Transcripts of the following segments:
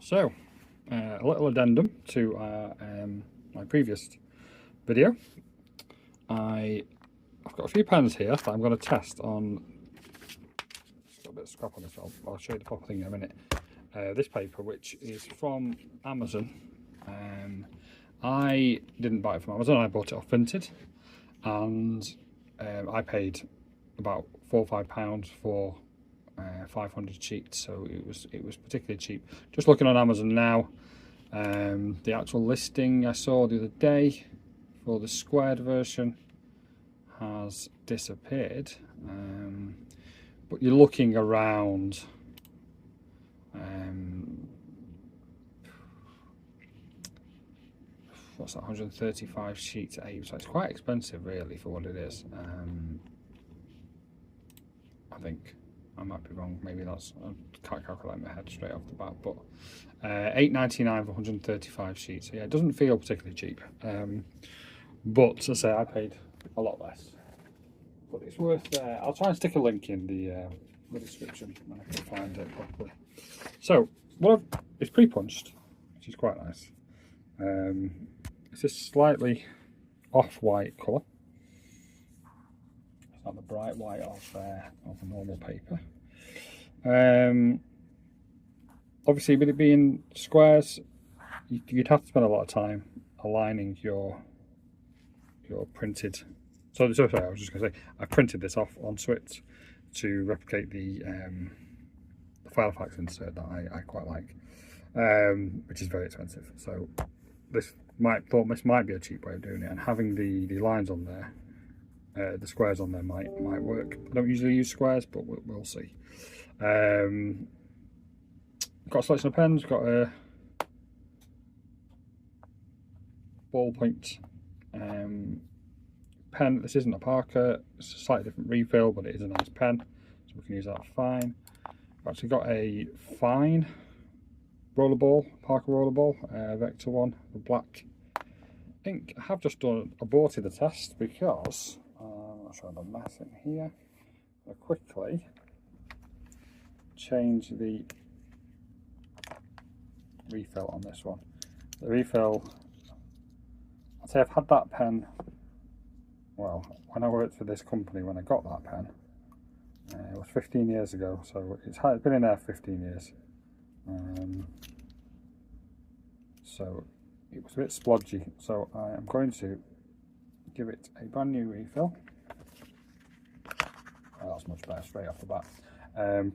So, a little addendum to my previous video. I've got a few pens here that I'm going to test on. Got a bit of scrap on this, I'll show you the proper thing in a minute. This paper, which is from Amazon. I didn't buy it from Amazon, I bought it off Vinted, and I paid about £4 or £5 for 500 sheets, so it was particularly cheap. Just looking on Amazon now, the actual listing I saw the other day for the squared version has disappeared, but you're looking around what's that, 135 sheets at 8, so it's quite expensive really for what it is. I think I might be wrong, maybe that's, I can't calculate in my head straight off the bat, but £8.99 for 135 sheets. So yeah, it doesn't feel particularly cheap, but as I say, I paid a lot less, but it's worth. I'll try and stick a link in the description when I can find it properly. So it's pre-punched, which is quite nice. It's this slightly off-white colour. It's not the bright white of a normal paper. Obviously, with it being squares, you'd have to spend a lot of time aligning your printed. So sorry, I was just going to say, I printed this off on Switch to replicate the Filofax insert that I quite like, which is very expensive. So this might be a cheap way of doing it, and having the lines on there, the squares on there might work. I don't usually use squares, but we'll see. Got a selection of pens. Got a ballpoint pen. This isn't a Parker. It's a slightly different refill, but it is a nice pen, so we can use that fine. I've actually got a fine rollerball, Parker rollerball, Vector one, the black ink. I have just aborted the test because I'm not sure the mess in here. I'll quickly change the refill on this one. The refill, I'd say I've had that pen, well, when I worked for this company, when I got that pen, it was 15 years ago, so it's been in there 15 years. So it was a bit splodgy, so I am going to give it a brand new refill. Oh, that's much better straight off the bat.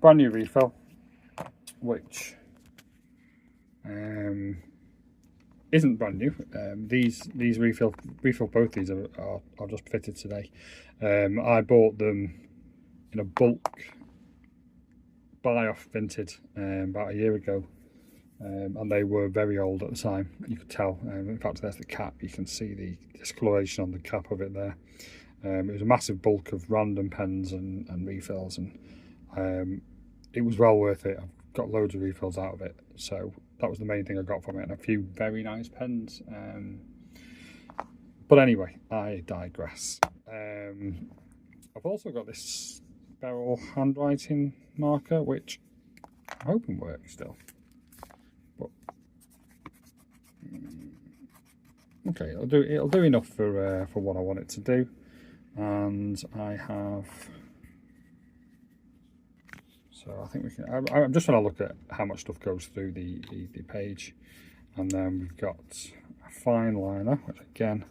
Brand new refill, which isn't brand new. These refill both these are just fitted today. I bought them in a bulk buy off Vinted about a year ago. And they were very old at the time, you could tell. In fact, there's the cap, you can see the discoloration on the cap of it there. It was a massive bulk of random pens and refills, and it was well worth it. I've got loads of refills out of it, so that was the main thing I got from it, and a few very nice pens. But anyway, I digress. I've also got this Beryl handwriting marker, which I'm hoping works still. Okay, it'll do enough for what I want it to do, and I have. So I think we can. I'm just trying to look at how much stuff goes through the page, and then we've got a fine liner, which again,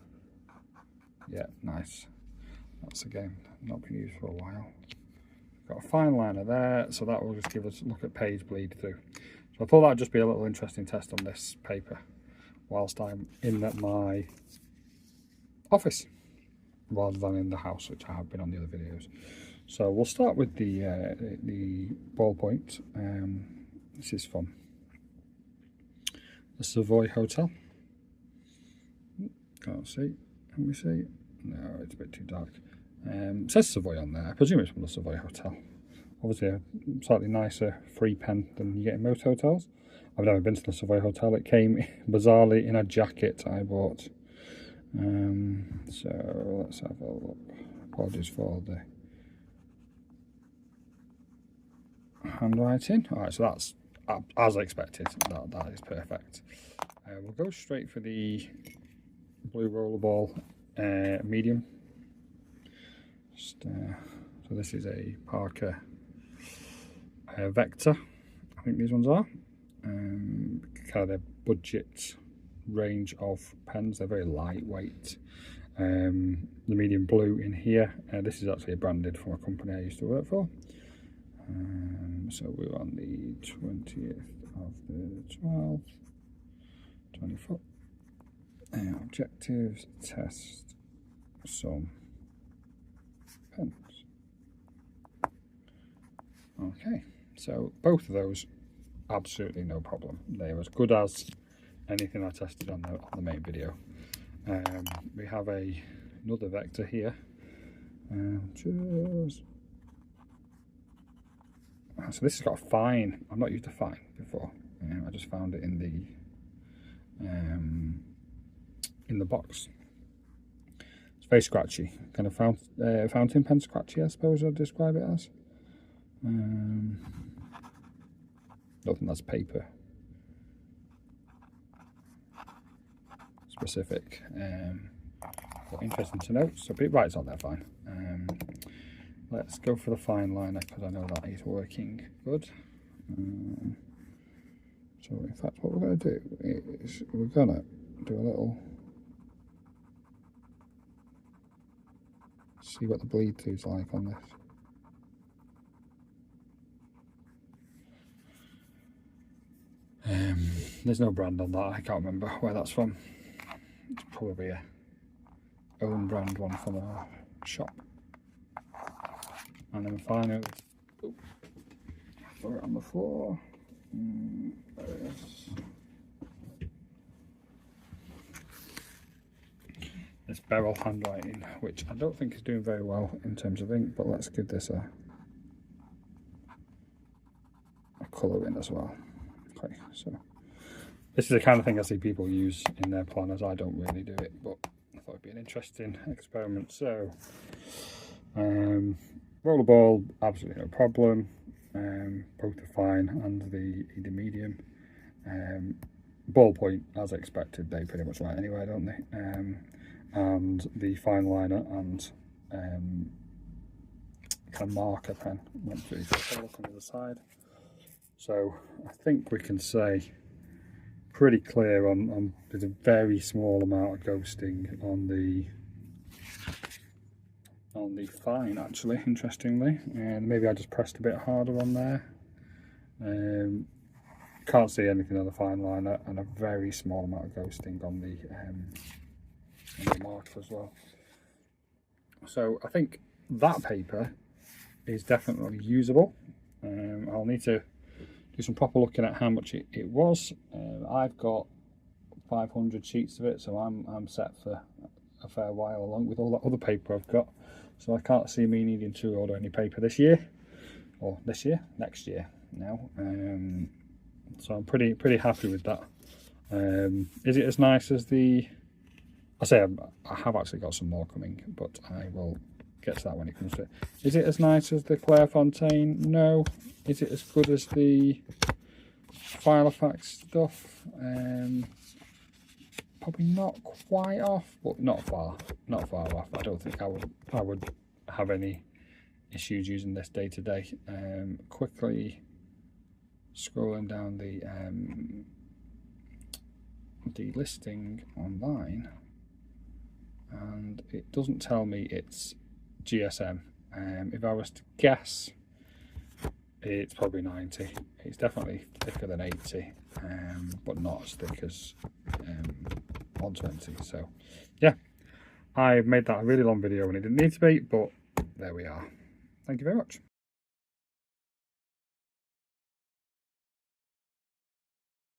yeah, nice. That's again not been used for a while. Got a fine liner there, so that will just give us a look at page bleed through. So I thought that'd just be a little interesting test on this paper whilst I'm in my office rather than in the house, which I have been on the other videos. So we'll start with the ballpoint. This is from the Savoy Hotel. Can't see. Can we see? No, it's a bit too dark. It says Savoy on there. I presume it's from the Savoy Hotel. Obviously a slightly nicer free pen than you get in most hotels. I've never been to the Savoy Hotel. It came bizarrely in a jacket I bought. So let's have a look. Apologies for the handwriting. Alright, so that's as expected. That is perfect. We'll go straight for the blue rollerball medium. So this is a Parker Vector, I think these ones are. Kind of their budget range of pens. They're very lightweight. The medium blue in here. This is actually branded from a company I used to work for. So we're on the 20th of the 12th, 24. Objectives, test some pens. Okay, so both of those, absolutely no problem. They're as good as anything I tested on the main video. We have another Vector here. So this has got a fine. I've not used a fine before. I just found it in the box. It's very scratchy, kind of fountain pen scratchy, I suppose I'd describe it as. Nothing that's paper specific, but interesting to note. So it writes on there fine. Let's go for the fine liner because I know that is working good. So in fact what we're going to do is we're going to do a little, see what the bleed through is like on this. There's no brand on that, I can't remember where that's from. It's probably a own brand one from a shop. And then finally, throw it on the floor. There it is. This Beryl handwriting, which I don't think is doing very well in terms of ink, but let's give this a colour in as well. Okay, so this is the kind of thing I see people use in their planners. I don't really do it, but I thought it'd be an interesting experiment. So, rollerball, absolutely no problem. Both the fine and the medium. Ballpoint, as expected, they pretty much write anyway, don't they? And the fine liner and kind of marker pen went through. So look on the other side. So I think we can say pretty clear on there's a very small amount of ghosting on the fine, actually, interestingly, and maybe I just pressed a bit harder on there. Can't see anything on the fine liner, and a very small amount of ghosting on the marker as well. So I think that paper is definitely usable. I'll need to do some proper looking at how much it was. I've got 500 sheets of it, so I'm set for a fair while, along with all that other paper I've got. So I can't see me needing to order any paper this year, or next year now. So I'm pretty happy with that. Is it as nice as the? I have actually got some more coming, but I will get to that when it comes to it. Is it as nice as the Clairefontaine? No. Is it as good as the Filofax stuff? Probably not quite off, but not far off. I don't think I would have any issues using this day to day. Quickly scrolling down the listing online, and it doesn't tell me it's GSM. If I was to guess, it's probably 90. It's definitely thicker than 80, but not as thick as 120. So yeah, I've made that a really long video and it didn't need to be, but there we are. Thank you very much.